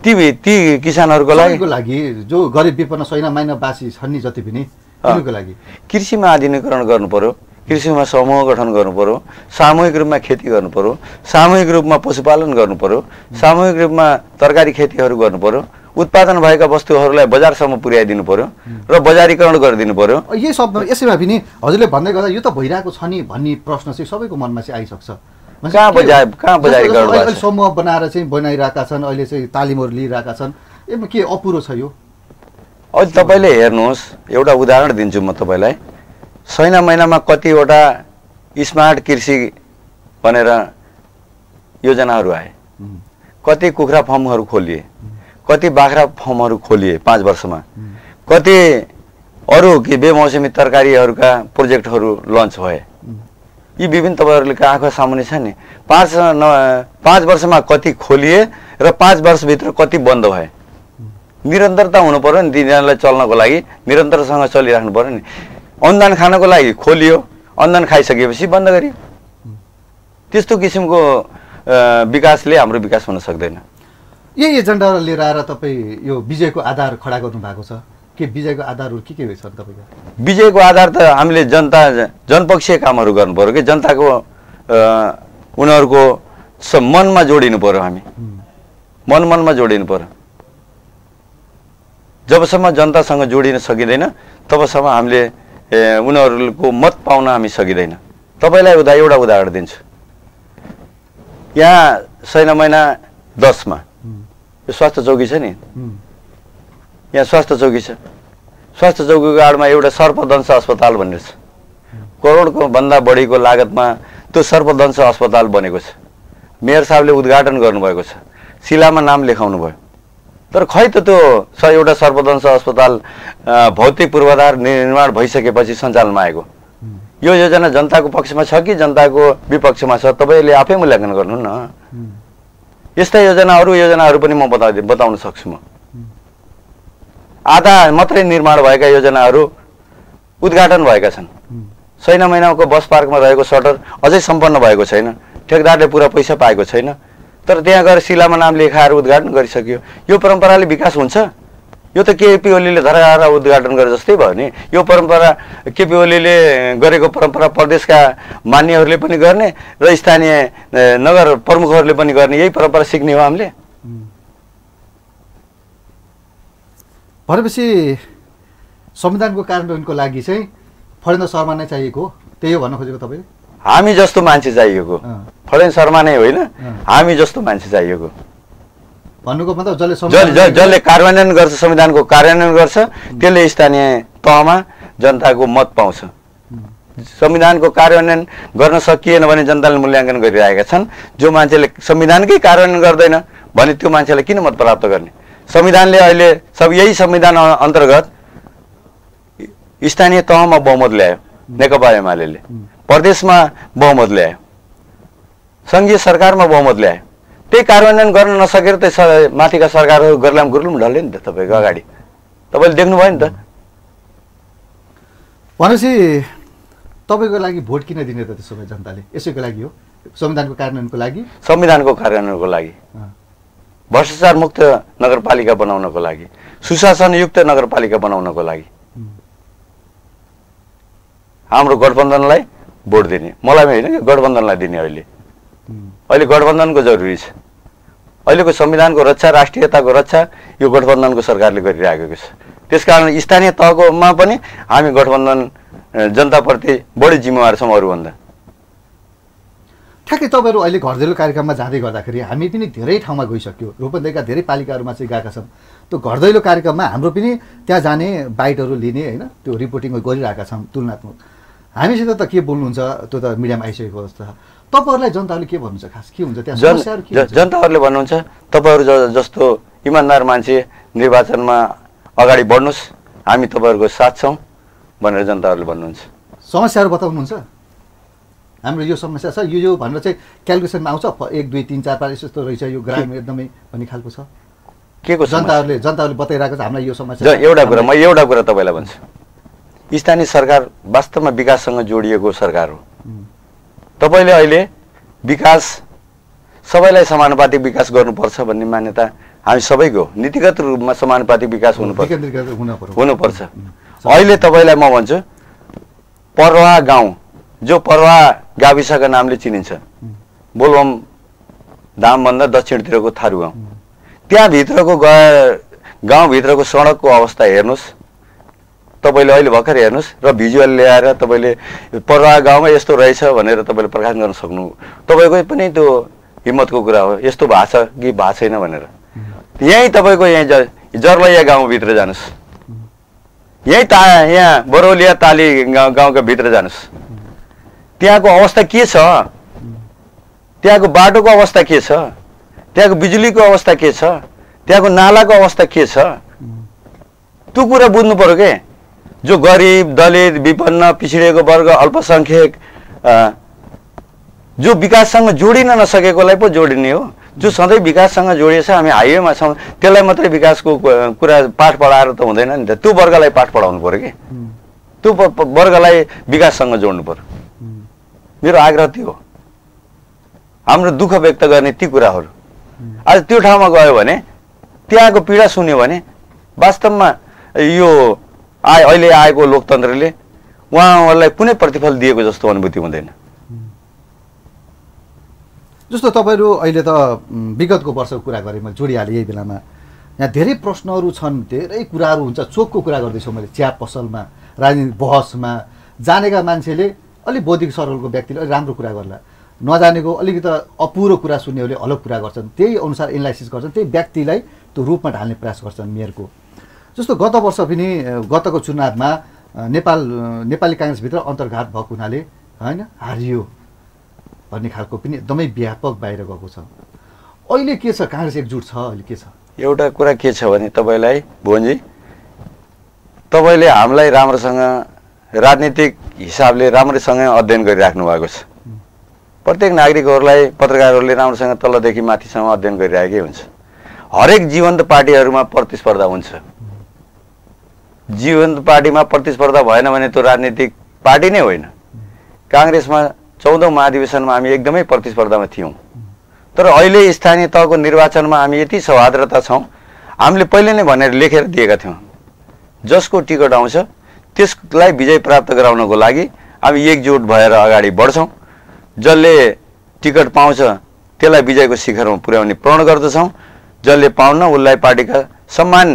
Speaker 2: ती किसानहरूको
Speaker 1: लागि जो गरिब विपन्न सैना माइनावासी छन् नि जति पनि, तिनीहरूको लागि
Speaker 2: कृषिमा आधुनिकीकरण गर्नु पर्यो, कृषिमा समूह गठन गर्नु पर्यो, सामूहिक रूपमा खेती गर्नु पर्यो, सामूहिक रूपमा पशुपालन गर्नु पर्यो, सामूहिक रूपमा तरकारी खेतीहरू गर्नु पर्यो, उत्पादन भएका वस्तुहरूलाई बजारसम्म पुर्याइदिनु पर्यो र बजारीकरण गरिदिनु पर्यो।
Speaker 1: यही शब्द यसैमा पनि हजुरले भन्दै गर्दा यो त भइरहेको छ नि भन्ने प्रश्न चाहिँ सबैको मनमा चाहिँ आइसक्छ।
Speaker 2: कहाँ बजारीकरण
Speaker 1: अहिले समूह बनाएर चाहिँ बनाइरहेका छन्, अहिले चाहिँ तालिमहरू लिइरहेका छन्, यसमा के अपुरो छ यो?
Speaker 2: अहिले तपाईँले हेर्नुहोस्, एउटा उदाहरण दिन्छु म तपाईँलाई। छैन महिनामा कतिवटा स्मार्ट कृषि भनेर योजनाहरू आए, कति कुखुरा फार्महरू खोलिए, कति बाख्रा फार्महरू खोलिए 5 वर्षमा, कति अरू के बेमौसमी तरकारीहरूका प्रोजेक्टहरू लन्च भए। यी विभिन्न तपाईँहरूले आँखा सामुन्ने छ नि। 5 वर्षमा कति खोलिए र 5 वर्षभित्र कति बन्द भए। निरन्तरता हुनु पर्यो नि, तिनीहरूलाई चल्नको लागि निरन्तरसँग चलिराख्नु पर्यो नि। अनुदान खानको लागि खोलियो, अनुदान खाइसकेपछि बन्द गरियो। त्यस्तो किसिमको विकासले हाम्रो विकास हुन सक्दैन।
Speaker 1: यही एजेन्डा लिएर आएर तपाईँ यो विजयको आधार खडा गर्नु भएको छ के? विजयको आधारहरू के छन् तपाईँको?
Speaker 2: विजयको आधार त हामीले जनपक्षीय कामहरू गर्नु पर्यो कि जनताको उनीहरूको मनमा जोडिनु पर्यो। हामी मनमा जोडिनु पर्यो। जबसम्म जनतासँग जोडिन सकिँदैन तबसम्म हामीले उनीहरूको मत पाउन हामी सकिँदैन। तपाईँलाई एउटा उदाहरण दिन्छु। यहाँ छैन महिना 10मा यो स्वास्थ्य चौकी छ नि, यहाँ स्वास्थ्य चौकी छ। स्वास्थ्य चौकीको आडमा एउटा सर्पदंश अस्पताल भन्ने छ। करोडको भन्दा बढीको लागतमा त्यो सर्पदंश अस्पताल बनेको छ। मेयर साहबले उद्घाटन गर्नुभएको छ, शिलामा नाम लेखाउनु भयो। तर खै त त्यो एउटा सर्पदंश अस्पताल भौतिक पूर्वाधार निर्माण भइसकेपछि सञ्चालनमा आएको। यो योजना जनताको पक्षमा छ कि जनताको विपक्षमा छ? तपाईँले आफै मूल्याङ्कन गर्नु न। यस्ता अरू योजनाहरू पनि म बताउन सक्छु। म आधा मात्रै निर्माण भएका योजनाहरू उद्घाटन भएका छन्। छैन महिनाको बस पार्कमा रहेको सटर अझै सम्पन्न भएको छैन, ठेकदारले पुरा पैसा पाएको छैन, तर त्यहाँ गएर शिलामा नाम लेखाएर उद्घाटन गरिसक्यो। यो परम्पराले विकास हुन्छ? यो त केपी ओलीले धराएर उद्घाटन गरे जस्तै भयो नि। यो परम्परा केपी ओलीले गरेको परम्परा प्रदेशका मान्यहरूले पनि गर्ने र स्थानीय नगर प्रमुखहरूले पनि गर्ने, यही परम्परा सिक्ने हो हामीले।
Speaker 1: भनेपछि संविधानको कार्यान्वयनको लागि चाहिँ फणेन्द्र शर्मा नै चाहिएको, त्यही हो भन्न खोजेको तपाईँले?
Speaker 2: हामी जस्तो मान्छे चाहिएको, फणेन्द्र शर्मा नै होइन, हामी जस्तो मान्छे चाहिएको
Speaker 1: भन्नुको मतलब
Speaker 2: जसले कार्यान्वयन गर्छ, संविधानको कार्यान्वयन गर्छ, त्यसले स्थानीय तहमा जनताको मत पाउँछ। संविधानको कार्यान्वयन गर्न सकिएन भने जनताले मूल्याङ्कन गरिरहेका छन्। जो मान्छेले संविधानकै कार्यान्वयन गर्दैन भने त्यो मान्छेलाई किन मत प्राप्त गर्ने? संविधानले अहिले सब यही संविधान अन्तर्गत स्थानीय तहमा बहुमत ल्यायो नेकपा एमाले, प्रदेशमा बहुमत ल्यायो, सङ्घीय सरकारमा बहुमत ल्यायो। त्यही कार्यान्वयन गर्न नसकेर त माथिका सरकारहरू गर्लाम गुरुलुम ढल्यो नि त तपाईँको अगाडि, तपाईँले देख्नुभयो नि त।
Speaker 1: भनेपछि तपाईँको लागि भोट किन दिने त त्यसो भए जनताले? यसैको लागि हो, संविधानको कार्यान्वयनको लागि,
Speaker 2: संविधानको कार्यान्वयनको लागि, भ्रष्टाचार मुक्त नगरपालिका बनाउनको लागि, सुशासनयुक्त नगरपालिका बनाउनको लागि हाम्रो गठबन्धनलाई भोट दिने। मलाई होइन कि गठबन्धनलाई दिने। अहिले गठबन्धनको जरुरी छ। अहिलेको संविधानको रक्षा, राष्ट्रियताको रक्षा यो गठबन्धनको सरकारले गरिरहेको छ। त्यसकारण स्थानीय तहकोमा पनि हामी गठबन्धन जनताप्रति बढी जिम्मेवार छौँ अरूभन्दा।
Speaker 1: ठ्याक्कै तपाईँहरू अहिले घर दैलो कार्यक्रममा जाँदै गर्दाखेरि हामी पनि धेरै ठाउँमा गइसक्यो, रूपन्देहीका धेरै पालिकाहरूमा चाहिँ गएका छौँ। त्यो घर दैलो कार्यक्रममा हाम्रो पनि त्यहाँ जाने, बाइटहरू लिने होइन, त्यो रिपोर्टिङ गरिरहेका छौँ तुलनात्मक। हामीसित त के बोल्नुहुन्छ त्यो त मिडियामा आइसकेको अवस्था। तपाईँहरूलाई जनताहरूले के भन्नुहुन्छ, खास के हुन्छ त्यहाँ समस्याहरू के हुन्छ?
Speaker 2: जनताहरूले भन्नुहुन्छ तपाईँहरू जस्तो इमान्दार मान्छे निर्वाचनमा अगाडि बढ्नुहोस्, हामी तपाईँहरूको साथ छौँ भनेर जनताहरूले भन्नुहुन्छ।
Speaker 1: समस्याहरू बताउनुहुन्छ? हाम्रो यो समस्या छ, यो भनेर चाहिँ क्यालकुलेसनमा आउँछ 1 2 3 4 5 यस्तो रहेछ, यो ग्राम एकदमै भन्ने खालको छ
Speaker 2: के को?
Speaker 1: जनताहरूले बताइरहेको छ हामीलाई यो समस्या।
Speaker 2: एउटा कुरा तपाईँलाई भन्छु, स्थानीय सरकार वास्तवमा विकाससँग जोडिएको सरकार हो। तपाईँले अहिले विकास सबैलाई समानुपातिक विकास गर्नुपर्छ भन्ने मान्यता हामी सबैको, नीतिगत रूपमा समानुपातिक विकास हुनुपर्छ। अहिले तपाईँलाई म भन्छु, परवा गाउँ जो परवा गाविसका नामले चिनिन्छ, बोलबम धामभन्दा दक्षिणतिरको थारू गाउँ, त्यहाँभित्रको गाउँभित्रको सडकको अवस्था हेर्नुहोस् तपाईँले, अहिले भर्खर हेर्नुहोस् र भिजुअल ल्याएर तपाईँले परवा गाउँमा यस्तो रहेछ भनेर तपाईँले प्रकाश गर्न सक्नु, तपाईँकै पनि त्यो हिम्मतको कुरा हो। यस्तो भएको छ कि भएको छैन भनेर यहीँ तपाईँको यहीँ जर्लैया गाउँभित्र जानुहोस्, यहाँ बरौलिया ताली गाउँको भित्र जानुहोस्, त्यहाँको अवस्था के छ, त्यहाँको बाटोको अवस्था के छ, त्यहाँको बिजुलीको अवस्था के छ, त्यहाँको नालाको अवस्था के छ, त्यो कुरा बुझ्नु पर्यो के। जो गरिब, दलित, विपन्न, पिछडिएको वर्ग, अल्पसङ्ख्यक, जो विकाससँग जोडिन नसकेकोलाई पो जोडिने हो। जो सधैँ विकाससँग जोडिएछ, हामी हाइवेमा छौँ, त्यसलाई मात्रै विकासको कुरा पाठ पढाएर त हुँदैन नि त। त्यो वर्गलाई पाठ पढाउनु पर्यो कि, त्यो वर्गलाई विकाससँग जोड्नु पर्यो। मेरो आग्रह त्यो हो, हाम्रो दुःख व्यक्त गर्ने ती कुराहरू। आज त्यो ठाउँमा गयो भने, त्यहाँको पीडा सुन्यो भने वास्तवमा यो अहिले आएको लोकतन्त्रले उहाँहरूलाई कुनै प्रतिफल दिएको जस्तो अनुभूति हुँदैन।
Speaker 1: जस्तो तपाईँहरू अहिले त विगतको वर्षको कुरा गरेँ मैले, जोडिहालेँ यही बेलामा। यहाँ धेरै प्रश्नहरू छन्, धेरै कुराहरू हुन्छ। चोकको कुरा गर्दैछु मैले, चिया पसलमा, राजनीतिक बहसमा जानेका मान्छेले अलिक बौद्धिक सरलको व्यक्तिले अलिक राम्रो कुरा गर्ला, नजानेको अलिकति अपुरो कुरा सुन्नेहरूले अलग कुरा गर्छन्, त्यही अनुसार एनालाइसिस गर्छन्, त्यही व्यक्तिलाई त्यो रूपमा ढाल्ने प्रयास गर्छन् मेयरको। जस्तो गत वर्ष पनि गतको चुनावमा नेपाली काङ्ग्रेसभित्र अन्तर्घात भएको हुनाले होइन हारियो भन्ने खालको पनि एकदमै व्यापक बाहिर गएको छ। अहिले के छ, काङ्ग्रेस एकजुट छ? अहिले के छ?
Speaker 2: एउटा कुरा के छ भने तपाईँलाई भुवनजी, तपाईँले हामीलाई राम्रोसँग राजनीतिक हिसाबले राम्रोसँग अध्ययन गरिराख्नु भएको छ। प्रत्येक नागरिकहरूलाई, पत्रकारहरूले राम्रोसँग तलदेखि माथिसम्म अध्ययन गरिरहेकै हुन्छ। हरेक जीवन्त पार्टीहरूमा प्रतिस्पर्धा हुन्छ। जीवन्त पार्टीमा प्रतिस्पर्धा भएन भने त्यो राजनीतिक पार्टी नै होइन। काङ्ग्रेसमा 14औं महाधिवेशनमा हामी एकदमै प्रतिस्पर्धामा थियौँ, तर अहिले स्थानीय तहको निर्वाचनमा हामी यति सौहार्द्रता छौँ, हामीले पहिले नै भनेर लेखेर दिएका थियौँ, जसको टिकट आउँछ त्यसलाई विजय प्राप्त गराउनको लागि हामी एकजुट भएर अगाडि बढ्छौँ। जसले टिकट पाउँछ त्यसलाई विजयको शिखरमा पुर्याउने प्रण गर्दछौँ। जसले पाउन्न उसलाई पार्टीका सम्मान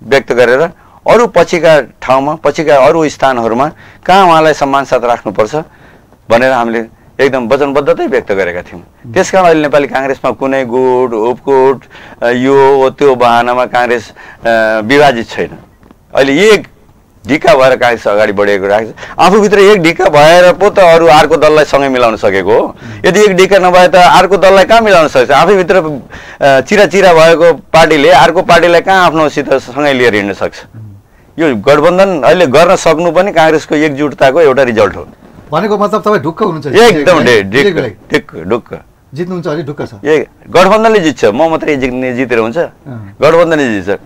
Speaker 2: व्यक्त गरेर अरू पछिका ठाउँमा, पछिका अरू स्थानहरूमा कहाँ उहाँलाई सम्मान साथ राख्नुपर्छ भनेर हामीले एकदम वचनबद्धतै व्यक्त गरेका थियौँ। त्यसकारण अहिले नेपाली काङ्ग्रेसमा कुनै गुट उपगुट यो त्यो बहानामा काङ्ग्रेस विभाजित छैन। अहिले एक ढिक्का भएर काङ्ग्रेस अगाडि बढेको राख्छ। आफूभित्र एक ढिक्का भएर पो त अरू अर्को दललाई सँगै मिलाउन सकेको हो। यदि एक ढिक्का नभए त अर्को दललाई कहाँ मिलाउन सक्छ? आफैभित्र चिरा चिरा भएको पार्टीले अर्को पार्टीलाई कहाँ आफ्नोसित सँगै लिएर हिँड्न सक्छ? यो गठबन्धन अहिले गर्न सक्नु पनि काङ्ग्रेसको एकजुटताको एउटा रिजल्ट हो।
Speaker 1: भनेको मतलब तपाईँ ढुक्क हुनुहुन्छ?
Speaker 2: एकदम ढुक्क
Speaker 1: जित्नुहुन्छ अलि ढुक्क छ।
Speaker 2: ए गठबन्धनले जित्छ, म मात्रै जितेर हुन्छ? गठबन्धनले जित्छ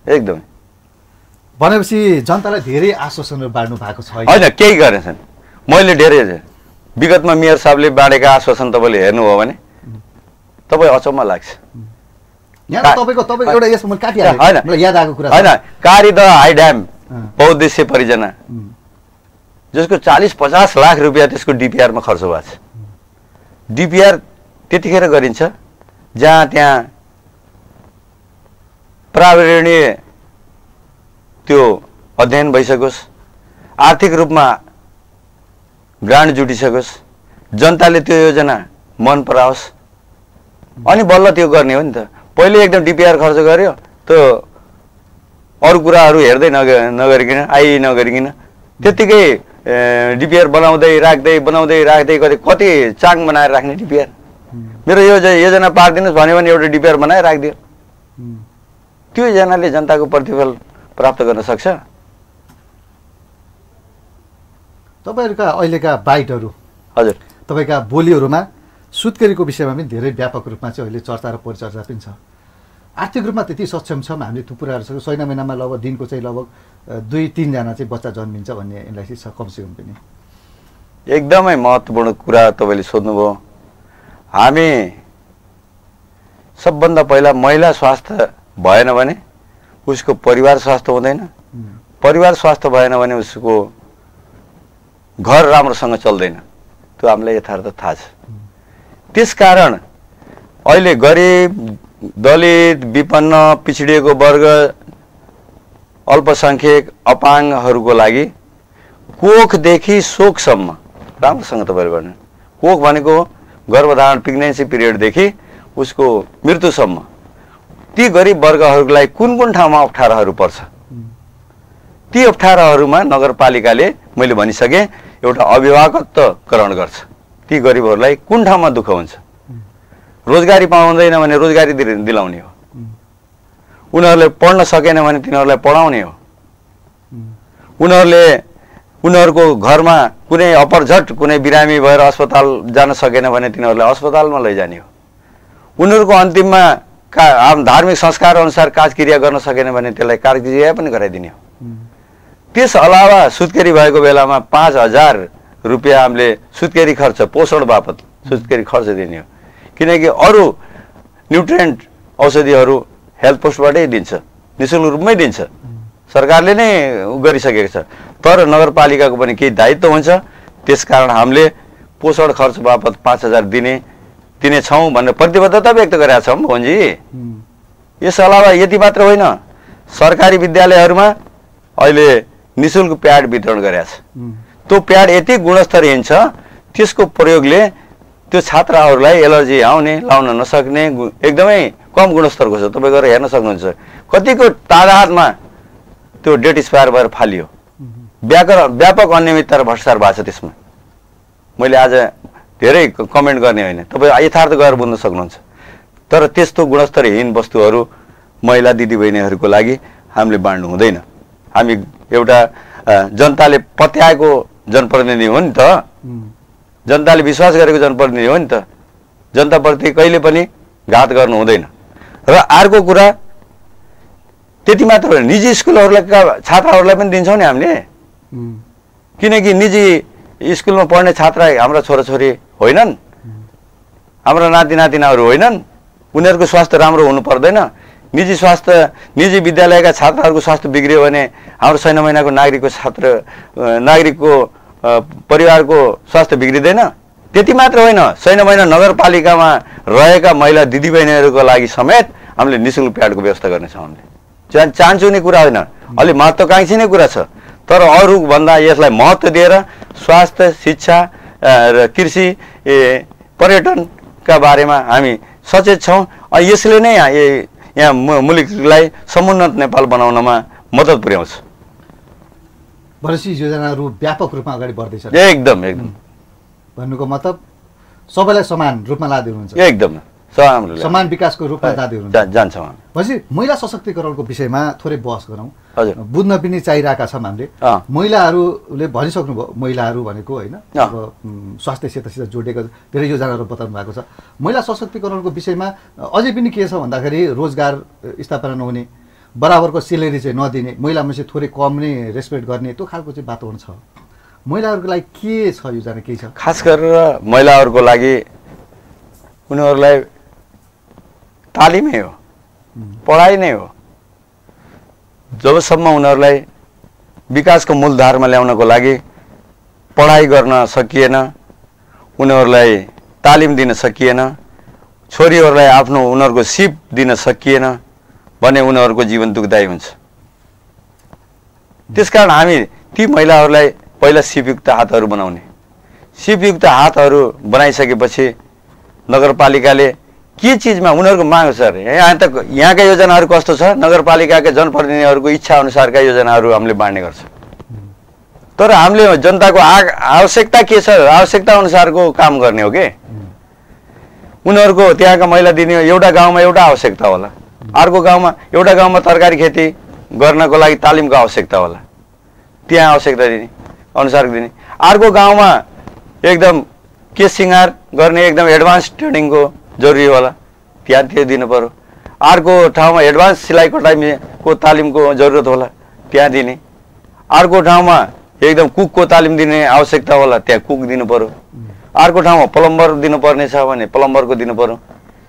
Speaker 2: एकदम।
Speaker 1: भनेपछि जनतालाई धेरै आश्वासनहरू बाँड्नु भएको छ?
Speaker 2: होइन, केही गरेछन्। मैले धेरै विगतमा मेयर साहबले बाँडेका आश्वासन तपाईँले हेर्नुभयो भने तपाईँ अचम्म लाग्छ।
Speaker 1: यहाँ तपाईँको एउटा यसमा काटिहालेँ, मलाई याद आएको कुरा
Speaker 2: होइन, कारीदह हाई ड्याम बहुद्देश्य परियोजना जसको 40-50 लाख रुपियाँ त्यसको डिपिआरमा खर्च भएको छ। डिपिआर त्यतिखेर गरिन्छ जहाँ त्यहाँ पर्यावरणीय त्यो अध्ययन भइसकोस्, आर्थिक रूपमा ग्रान्ट जुटिसकोस्, जनताले त्यो योजना मन पराओस्, अनि बल्ल त्यो गर्ने हो नि त। पहिले एकदम डिपिआर खर्च गर्यो, त्यो अरू कुराहरू हेर्दै नगरिकन नगरिकन त्यत्तिकै डिपिआर बनाउँदै राख्दै कति चाङ बनाएर राख्ने डिपिआर। मेरो योजना पारिदिनुहोस् भन्यो भने एउटा डिपिआर बनाएर राखिदियो। त्यो योजनाले जनताको प्रतिफल प्राप्त गर्न सक्छ?
Speaker 1: तपाईँहरूका अहिलेका बाइटहरू,
Speaker 2: हजुर,
Speaker 1: तपाईँका बोलीहरूमा सुत्केरीको विषयमा पनि धेरै व्यापक रूपमा चाहिँ अहिले चर्चा र परिचर्चा पनि छ। आर्थिक रूपमा त्यति सक्षम छौँ हामीले त्यो पुऱ्याएर सक्छौँ? 6 महिनामा लगभग दिनको चाहिँ लगभग 2-3 जना चाहिँ बच्चा जन्मिन्छ भन्ने यसलाई चाहिँ कमसेकम पनि
Speaker 2: एकदमै महत्त्वपूर्ण कुरा तपाईँले सोध्नुभयो। हामी सबभन्दा पहिला महिला स्वास्थ्य भएन भने उसको परिवार स्वास्थ्य हुँदैन, परिवार स्वास्थ्य भएन भने उसको घर राम्रोसँग चल्दैन। त्यो हामीलाई यथार्थ थाहा छ। त्यसकारण अहिले गरिब, दलित, विपन्न, पिछडिएको वर्ग, अल्पसङ्ख्यक, अपाङ्गहरूको लागि कोखदेखि शोकसम्म राम्रोसँग तपाईँले गर्नु। कोख भनेको गर्भधारण प्रेग्नेन्सी पिरियडदेखि उसको मृत्युसम्म ती गरिब वर्गहरूलाई कुन कुन ठाउँमा अप्ठ्याराहरू पर्छ, ती अप्ठ्याराहरूमा नगरपालिकाले मैले भनिसकेँ एउटा अभिभावकत्वकरण गर्छ। ती गरिबहरूलाई कुन ठाउँमा दुःख हुन्छ, रोजगारी पाउँदैन भने रोजगारी दिलाउने हो, उनीहरूले पढ्न सकेन भने तिनीहरूलाई पढाउने हो, उनीहरूको घरमा कुनै अपरझट कुनै बिरामी भएर अस्पताल जान सकेन भने तिनीहरूलाई अस्पतालमा लैजाने हो, उनीहरूको अन्तिममा धार्मिक संस्कार अनुसार काजक्रिया गर्न सकेन भने त्यसलाई काजक्रिया पनि गराइदिने हो। त्यस अलावा सुत्केरी भएको बेलामा 5,000 रुपियाँ हामीले सुत्केरी खर्च, पोषण बापत सुत्केरी खर्च दिने हो। किनकि अरू न्युट्रिएन्ट औषधिहरू हेल्थ पोस्टबाटै दिन्छ, निःशुल्क रूपमै दिन्छ, सरकारले नै गरिसकेको छ। तर नगरपालिकाको पनि केही दायित्व हुन्छ, त्यसकारण हामीले पोषण खर्च बापत 5,000 दिनेछौँ भनेर प्रतिबद्धता व्यक्त गरेका छौँ भवनजी। यस अलावा यति मात्र होइन, सरकारी विद्यालयहरूमा अहिले निःशुल्क प्याड वितरण गरेका छ। त्यो प्याड यति गुणस्तरीय छ, त्यसको प्रयोगले त्यो छात्राहरूलाई एलर्जी आउने, लाउन नसक्ने एकदमै कम गुणस्तरको छ। तपाईँ गएर हेर्न सक्नुहुन्छ कतिको तादादमा त्यो डेट एक्सपायर भएर फालियो। व्यापक अनियमितता र भ्रष्टाचार भएको छ त्यसमा। मैले आज धेरै कमेन्ट गर्ने होइन, तपाईँ यथार्थ गएर बुझ्न सक्नुहुन्छ। तर त्यस्तो गुणस्तरहीन वस्तुहरू महिला दिदीबहिनीहरूको लागि हामीले बाँड्नु हुँदैन। हामी एउटा जनताले पत्याएको जनप्रतिनिधि हो नि त, जनताले विश्वास गरेको जनप्रतिनिधि हो नि त। जनताप्रति कहिले पनि घात गर्नु हुँदैन। र अर्को कुरा त्यति मात्र होइन, निजी स्कुलहरूलाई छात्राहरूलाई पनि दिन्छौँ नि हामीले। किनकि निजी स्कुलमा पढ्ने छात्रा हाम्रा छोराछोरी होइनन्, हाम्रा नाति नातिनाहरू होइनन्, उनीहरूको स्वास्थ्य राम्रो हुनु पर्दैन। निजी विद्यालयका छात्राहरूको स्वास्थ्य बिग्रियो भने हाम्रो 6 महिनाको नागरिकको परिवारको स्वास्थ्य बिग्रिँदैन। त्यति मात्र होइन, 6 महिना नगरपालिकामा रहेका महिला दिदीबहिनीहरूको लागि समेत हामीले निःशुल्क प्याडको व्यवस्था गर्नेछौँ। हामीले चाहन्छौँ कुरा होइन, अलि महत्त्वकाङ्क्षी नै कुरा छ। तर अरूभन्दा यसलाई महत्त्व दिएर स्वास्थ्य, शिक्षा र कृषि, पर्यटनका बारेमा हामी सचेत छौँ। यसले नै यहाँ मुलुकलाई समुन्नत नेपाल बनाउनमा मद्दत पुर्याउँछ।
Speaker 1: भनेपछि योजनाहरू व्यापक रूपमा अगाडि बढ्दैछन्।
Speaker 2: एकदम एकदम
Speaker 1: भन्नुको मतलब सबैलाई समान रूपमा लाँदै हुनुहुन्छ।
Speaker 2: एकदम
Speaker 1: समान विकासको रूपमा जाँदै हुनुहुन्छ।
Speaker 2: जान्छौँ।
Speaker 1: भनेपछि महिला सशक्तिकरणको विषयमा थोरै बहस गरौँ।
Speaker 2: हजुर।
Speaker 1: बुझ्न पनि चाहिरहेका छौँ हामीले। महिलाहरूले भनिसक्नुभयो, महिलाहरू भनेको होइन अब स्वास्थ्य क्षेत्रसित जोडिएको धेरै योजनाहरू बताउनु भएको छ। महिला सशक्तिकरणको विषयमा अझै पनि के छ भन्दाखेरि रोजगार स्थापना नहुने, बराबरको सेलेरी चाहिँ नदिने, महिला मान्छे थोरै कम नै रेस्पेक्ट गर्ने, त्यो खालको चाहिँ वातावरण छ। महिलाहरूको लागि के छ योजना, केही छ?
Speaker 2: खास गरेर महिलाहरूको लागि उनीहरूलाई तालिमै हो, पढाइ नै हो। जबसम्म उनीहरूलाई विकासको मूलधारमा ल्याउनको लागि पढाइ गर्न सकिएन, उनीहरूलाई तालिम दिन सकिएन, छोरीहरूलाई आफ्नो उनीहरूको सिप दिन सकिएन भने उनीहरूको जीवन दुःखदायी हुन्छ। त्यसकारण हामी ती महिलाहरूलाई पहिला सिपयुक्त हातहरू बनाउने, सिपयुक्त हातहरू बनाइसकेपछि नगरपालिकाले के चिजमा उनीहरूको माग छ अरे, यहाँका योजनाहरू कस्तो छ, नगरपालिकाका जनप्रतिनिधिहरूको इच्छा अनुसारका योजनाहरू हामीले बाँड्ने गर्छ। तर हामीले जनताको आवश्यकता के छ, आवश्यकता अनुसारको काम गर्ने हो कि। उनीहरूको त्यहाँका महिला दिने एउटा गाउँमा एउटा आवश्यकता होला, अर्को गाउँमा एउटा गाउँमा तरकारी खेती गर्नको लागि तालिमको आवश्यकता होला, त्यहाँ आवश्यकता दिने अनुसार दिने। अर्को गाउँमा एकदम केश सिँगार गर्ने एकदम एडभान्स ट्रेनिङको जरुरी होला, त्यहाँ त्यो दिनु पर्यो। अर्को ठाउँमा एडभान्स सिलाइ कटाइको तालिमको जरुरत होला, त्यहाँ दिने। अर्को ठाउँमा एकदम कुकको तालिम दिने आवश्यकता होला, त्यहाँ कुक दिनु पर्यो। अर्को ठाउँमा प्लम्बर दिनुपर्ने छ भने प्लम्बरको दिनु पर्यो।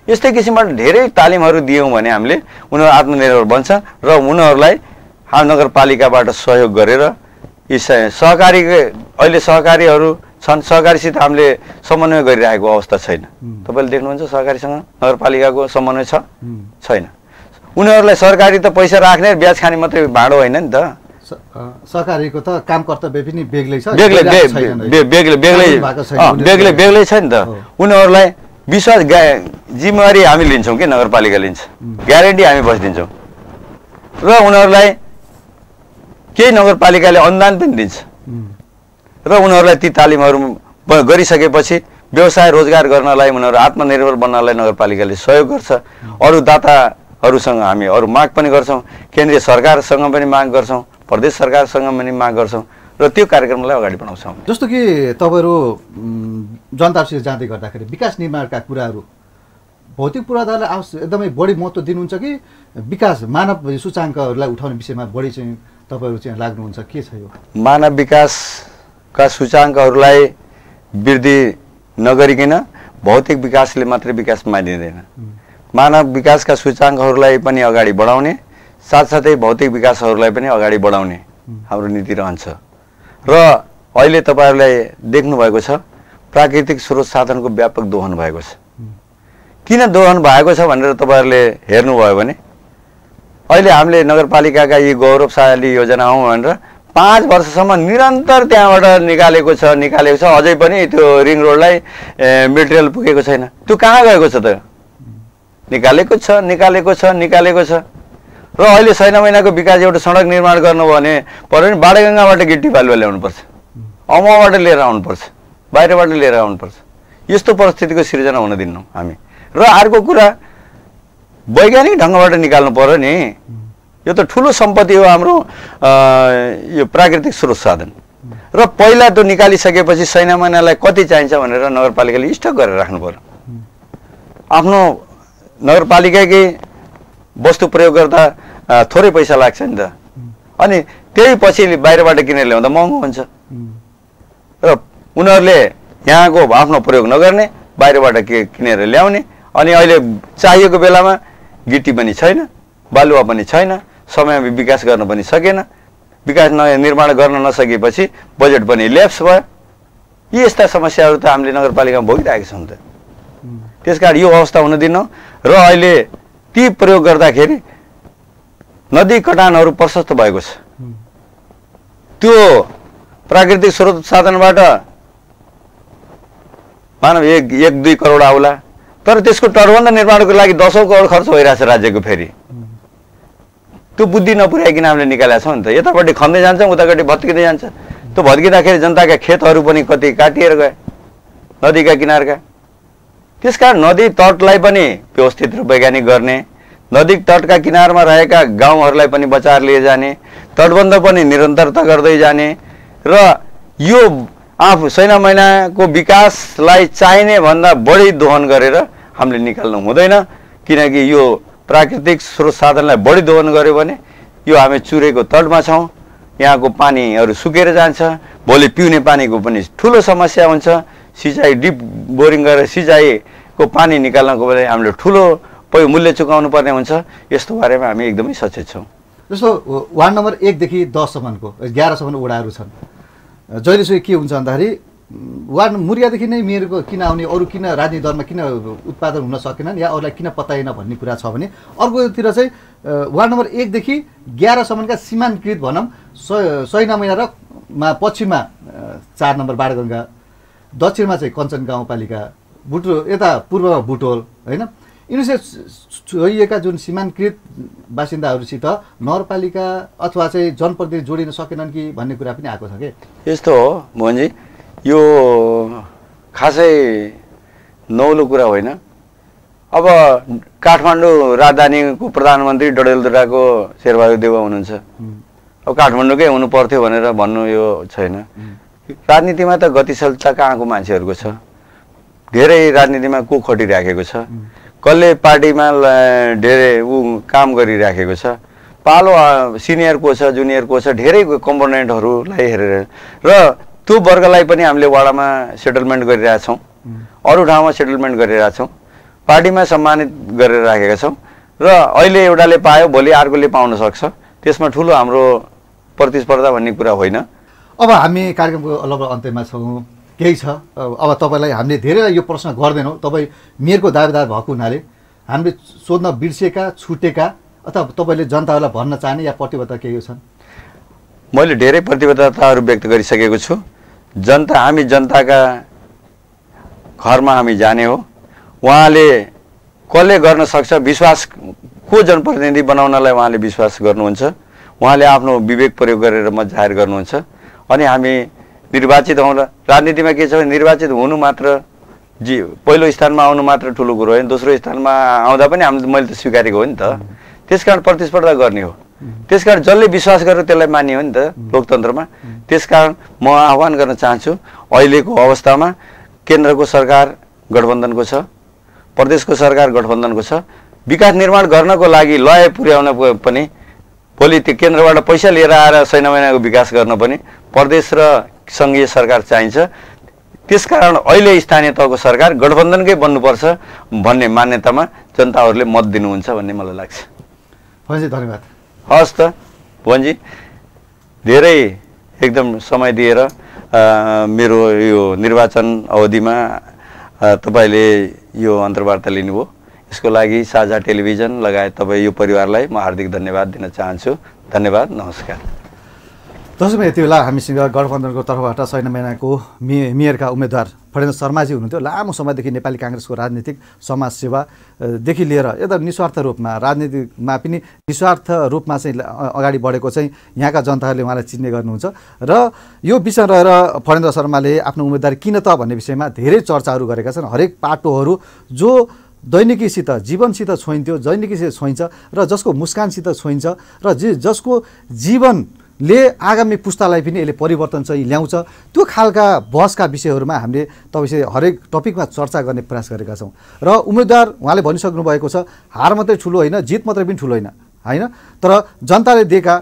Speaker 2: यस्तै किसिमबाट धेरै तालिमहरू दियौँ भने हामीले उनीहरू आत्मनिर्भर बन्छ र उनीहरूलाई हाम्रो नगरपालिकाबाट सहयोग गरेर यी सहकारी, अहिले सहकारीहरू छन्, सहकारीसित हामीले समन्वय गरिरहेको अवस्था छैन। तपाईँले देख्नुहुन्छ सहकारीसँग नगरपालिकाको समन्वय छ छैन। उनीहरूलाई सरकारी त पैसा राख्ने ब्याज खाने मात्रै भाँडो होइन नि त।
Speaker 1: सहकारीको त काम कर्तव्य पनि बेग्लै छ,
Speaker 2: बेग्लै छ नि त। उनीहरूलाई विश्वास जिम्मेवारी हामी लिन्छौँ कि नगरपालिका लिन्छ, ग्यारेन्टी हामी बसिदिन्छौँ र उनीहरूलाई केही नगरपालिकाले अनुदान पनि दिन्छ र उनीहरूलाई ती तालिमहरू गरिसकेपछि व्यवसाय रोजगार गर्नलाई, उनीहरू आत्मनिर्भर बन्नलाई नगरपालिकाले सहयोग गर्छ। अरू दाताहरूसँग हामी अरू माग पनि गर्छौँ, केन्द्रीय सरकारसँग पनि माग गर्छौँ, प्रदेश सरकारसँग पनि माग गर्छौँ र त्यो कार्यक्रमलाई अगाडि बढाउँछौँ।
Speaker 1: जस्तो कि तपाईँहरू जनतासित जाँदै गर्दाखेरि विकास निर्माणका कुराहरू भौतिक पूर्वाधारलाई एकदमै बढी महत्त्व दिनुहुन्छ कि विकास मानव सूचाङ्कहरूलाई उठाउने विषयमा बढी चाहिँ तपाईँहरू चाहिँ लाग्नुहुन्छ, के छ यो?
Speaker 2: मानव विकासका सूचाङ्कहरूलाई वृद्धि नगरिकन भौतिक विकासले मात्रै विकास मानिँदैन। मानव विकासका सूचाङ्कहरूलाई पनि अगाडि बढाउने साथसाथै भौतिक विकासहरूलाई पनि अगाडि बढाउने हाम्रो नीति रहन्छ। र अहिले तपाईँहरूलाई देख्नुभएको छ प्राकृतिक स्रोत साधनको व्यापक दोहन भएको छ। किन दोहन भएको छ भनेर तपाईँहरूले हेर्नुभयो भने अहिले हामीले नगरपालिकाका यी गौरवशाली योजना हौँ भनेर 5 वर्षसम्म निरन्तर त्यहाँबाट निकालेको छ, अझै पनि त्यो रिङ रोडलाई मेटेरियल पुगेको छैन। त्यो कहाँ गएको छ त? निकालेको छ र अहिले 6 महिनाको विकास एउटा सडक निर्माण गर्नु भने पर्यो भने बाडेगङ्गाबाट गिट्टी बालुवा ल्याउनुपर्छ, अमाबाट लिएर आउनुपर्छ, बाहिरबाट लिएर आउनुपर्छ। यस्तो परिस्थितिको सिर्जना हुन दिन्नौँ हामी। र अर्को कुरा वैज्ञानिक ढङ्गबाट निकाल्नु पर्यो नि। यो त ठुलो सम्पत्ति हो हाम्रो यो प्राकृतिक स्रोत साधन। र पहिला त्यो निकालिसकेपछि 6 महिनालाई कति चाहिन्छ भनेर नगरपालिकाले स्टक गरेर राख्नु पर्यो। आफ्नो नगरपालिकाकै वस्तु प्रयोग गर्दा थोरै पैसा लाग्छ नि त, अनि त्यही पछि बाहिरबाट किनेर ल्याउँदा महँगो हुन्छ र उनीहरूले यहाँको आफ्नो प्रयोग नगर्ने, बाहिरबाट किनेर ल्याउने। अनि अहिले चाहिएको बेलामा गिट्टी पनि छैन, बालुवा पनि छैन, समयमा विकास गर्न पनि सकेन, विकास निर्माण गर्न नसकेपछि बजेट पनि ल्याप्स भयो। यी यस्ता समस्याहरू त हामीले नगरपालिकामा भोगिरहेका छौँ त। त्यसकारण यो अवस्था हुन दिनु र अहिले ती प्रयोग गर्दाखेरि नदी कटानहरू प्रशस्त भएको छ। त्यो प्राकृतिक स्रोत साधनबाट मानव 1-2 करोड आउला, तर त्यसको तटबन्ध निर्माणको लागि 10औं करोड खर्च भइरहेछ राज्यको। फेरि त्यो बुद्धि नपुर्याइकन हामीले निकालेका छौँ नि त। यतापट्टि खन्दै जान्छौँ, उतापट्टि भत्किँदै जान्छ। त्यो भत्किँदाखेरि जनताका खेतहरू पनि कति काटिएर गए नदीका किनारका। त्यसकारण नदी तटलाई पनि व्यवस्थित र वैज्ञानिक गर्ने, नदी तटका किनारमा रहेका गाउँहरूलाई पनि बचाएर लिएर जाने, तटबन्ध पनि निरन्तरता गर्दै जाने र यो आफू सैना मैनाको विकासलाई चाहिने भन्दा बढी दोहन गरेर हामीले निकाल्नु हुँदैन। किनकि यो प्राकृतिक स्रोत साधनलाई बढी दोहन गर्यो भने यो हामी चुरेको तटमा छौँ, यहाँको पानीहरू सुकेर जान्छ। भोलि पिउने पानीको पनि ठुलो समस्या हुन्छ। सिँचाइ डिप बोरिङ गरेर सिँचाइको पानी निकाल्नको बेला हामीले ठुलो मूल्य चुकाउनु पर्ने हुन्छ। यस्तो बारेमा हामी एकदमै सचेत छौँ।
Speaker 1: जस्तो वार्ड नम्बर 1 देखि 10 सम्मको 11 सम्म वडाहरू छन्। जहिलेसुकै के हुन्छ भन्दाखेरि वार्ड मुरियादेखि नै मेयरको किन आउने, अरू किन राजनीति दलमा किन उत्पादन हुन सकेनन् या अरूलाई किन पत्याएन भन्ने कुरा छ भने, अर्कोतिर चाहिँ वार्ड नम्बर 1 देखि 11 सम्मका सीमान्तकृत भनौँ सैना मैना र पश्चिममा 4 नम्बर बाणगङ्गा, दक्षिणमा चाहिँ कञ्चन गाउँपालिका, यता पूर्वमा बुटोल होइन, यिनीसित छोइएका जुन सीमान्तकृत बासिन्दाहरूसित नगरपालिका अथवा चाहिँ जनप्रतिनिधि जोडिन सकेनन् कि भन्ने कुरा पनि आएको छ कि।
Speaker 2: यस्तो हो मोहनजी, यो खासै नौलो कुरा होइन। अब काठमाडौँ राजधानीको प्रधानमन्त्री डडेलधुराको शेरबहादुर देउवा हुनुहुन्छ। अब काठमाडौँकै हुनु पर्थ्यो भनेर भन्नु यो छैन। राजनीतिमा त गतिशीलता कहाँको मान्छेहरूको छ। धेरै राजनीतिमा को खटिराखेको छ, कसले पार्टीमा धेरै काम गरिराखेको छ, पालो सिनियर को छ, जुनियर को छ, धेरै कम्पोनेन्टहरूलाई हेरेर र त्यो वर्गलाई पनि हामीले वडामा सेटलमेन्ट गरिरहेछौँ, अरू ठाउँमा सेटलमेन्ट गरिरहेछौँ, पार्टीमा सम्मानित गरेर राखेका छौँ र अहिले एउटाले पायो भोलि अर्कोले पाउन सक्छ। त्यसमा ठुलो हाम्रो प्रतिस्पर्धा भन्ने कुरा होइन।
Speaker 1: अब हामी कार्यक्रमको लगभग अन्त्यमा छौँ। केही छ अब तपाईँलाई हामीले धेरैलाई यो प्रश्न गर्दैनौँ, तपाईँ मेयरको दावेदार भएको हुनाले हामीले सोध्न बिर्सेका छुटेका अथवा तपाईँले जनताहरूलाई भन्न चाहने या प्रतिबद्धता केही छन्?
Speaker 2: मैले धेरै प्रतिबद्धताहरू व्यक्त गरिसकेको छु। हामी जनताका घरमा हामी जाने हो। उहाँले कसले गर्न सक्छ, विश्वास को जनप्रतिनिधि बनाउनलाई उहाँले विश्वास गर्नुहुन्छ। उहाँले आफ्नो विवेक प्रयोग गरेर मत जाहेर गर्नुहुन्छ। अनि हामी निर्वाचित हौँ। राजनीतिमा के छ भने निर्वाचित हुनु मात्र पहिलो स्थानमा आउनु मात्र ठुलो कुरो होइन, दोस्रो स्थानमा आउँदा पनि मैले त स्वीकारेको हो नि त। त्यसकारण प्रतिस्पर्धा गर्ने हो। त्यसकारण जसले विश्वास गरेर त्यसलाई मान्ने हो नि त लोकतन्त्रमा। त्यसकारण म आह्वान गर्न चाहन्छु, अहिलेको अवस्थामा केन्द्रको सरकार गठबन्धनको छ, प्रदेशको सरकार गठबन्धनको छ। विकास निर्माण गर्नको लागि लय पुर्याउन पनि भोलि त्यो केन्द्रबाट पैसा लिएर आएर सैना मैनाको विकास गर्न पनि प्रदेश र सङ्घीय सरकार चाहिन्छ। त्यसकारण अहिले स्थानीय तहको सरकार गठबन्धनकै बन्नुपर्छ भन्ने मान्यतामा जनताहरूले मत दिनुहुन्छ भन्ने मलाई लाग्छ।
Speaker 1: भुवनजी धन्यवाद।
Speaker 2: हस् त भुवनजी, धेरै एकदम समय दिएर मेरो यो निर्वाचन अवधिमा तपाईँले यो अन्तर्वार्ता लिनुभयो। यसको लागि साझा टेलिभिजन लगायत तपाईँ यो परिवारलाई म हार्दिक धन्यवाद दिन चाहन्छु। धन्यवाद, नमस्कार।
Speaker 1: दर्शकमा यति बेला हामीसँग गठबन्धनको तर्फबाट सैना मैनाको मेयरका उम्मेदवार फणेन्द्र शर्माजी हुनुहुन्थ्यो। लामो समयदेखि नेपाली काङ्ग्रेसको राजनीतिक समाजसेवादेखि लिएर एकदम निस्वार्थ रूपमा राजनीतिमा पनि निस्वार्थ रूपमा चाहिँ अगाडि बढेको चाहिँ यहाँका जनताहरूले उहाँलाई चिन्ने गर्नुहुन्छ। र यो विषयमा रहेर फणेन्द्र शर्माले आफ्नो उम्मेदवारी किन त भन्ने विषयमा धेरै चर्चाहरू गरेका छन्। हरेक पाटोहरू जो दैनिकीसित जीवनसित छोइन्थ्यो, दैनिकीसित छोइन्छ र जसको मुस्कानसित छोइन्छ र जसको जीवनले आगामी पुस्तालाई पनि यसले परिवर्तन चाहिँ ल्याउँछ, त्यो खालका बहसका विषयहरूमा हामीले तपाईँसँग हरेक टपिकमा चर्चा गर्ने प्रयास गरेका छौँ। र उम्मेदवार उहाँले भनिसक्नु भएको छ, हार मात्रै ठुलो होइन, जित मात्रै पनि ठुलो होइन होइन, तर जनताले दिएका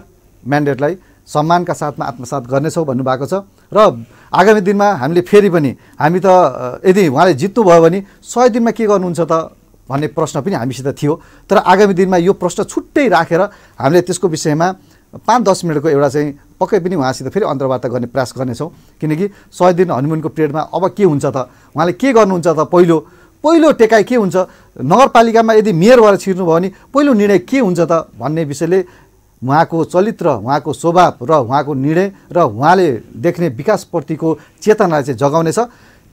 Speaker 1: म्यान्डेटलाई सम्मानका साथमा आत्मसात गर्नेछौँ भन्नुभएको छ। र आगामी दिनमा हामीले फेरि पनि हामी त यदि उहाँले जित्नुभयो भने 100 दिनमा के गर्नुहुन्छ त भन्ने प्रश्न पनि हामीसित थियो। तर आगामी दिनमा यो प्रश्न छुट्टै राखेर हामीले त्यसको विषयमा 5-10 मिनटको एउटा चाहिँ पक्कै पनि उहाँसित फेरि अन्तर्वार्ता गर्ने प्रयास गर्नेछौँ। किनकि 100 दिन हनिमुनको पिरियडमा अब के हुन्छ त, उहाँले के गर्नुहुन्छ त, पहिलो टेकाइ के हुन्छ, नगरपालिकामा यदि मेयर भएर छिर्नुभयो भने पहिलो निर्णय के हुन्छ त भन्ने विषयले उहाँको चरित्र, उहाँको स्वभाव र उहाँको निर्णय र उहाँले देख्ने विकासप्रतिको चेतनालाई चाहिँ जगाउनेछ।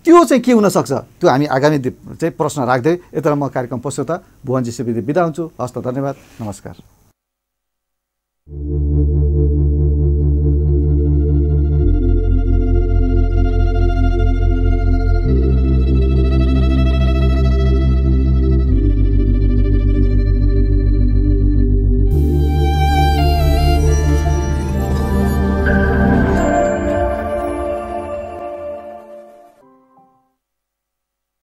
Speaker 1: त्यो चाहिँ के हुनसक्छ त्यो हामी आगामी चाहिँ प्रश्न राख्दै यता म कार्यक्रम प्रस्तुता भुवनजी सिविदी बिदा हुन्छु। हस्त, धन्यवाद, नमस्कार।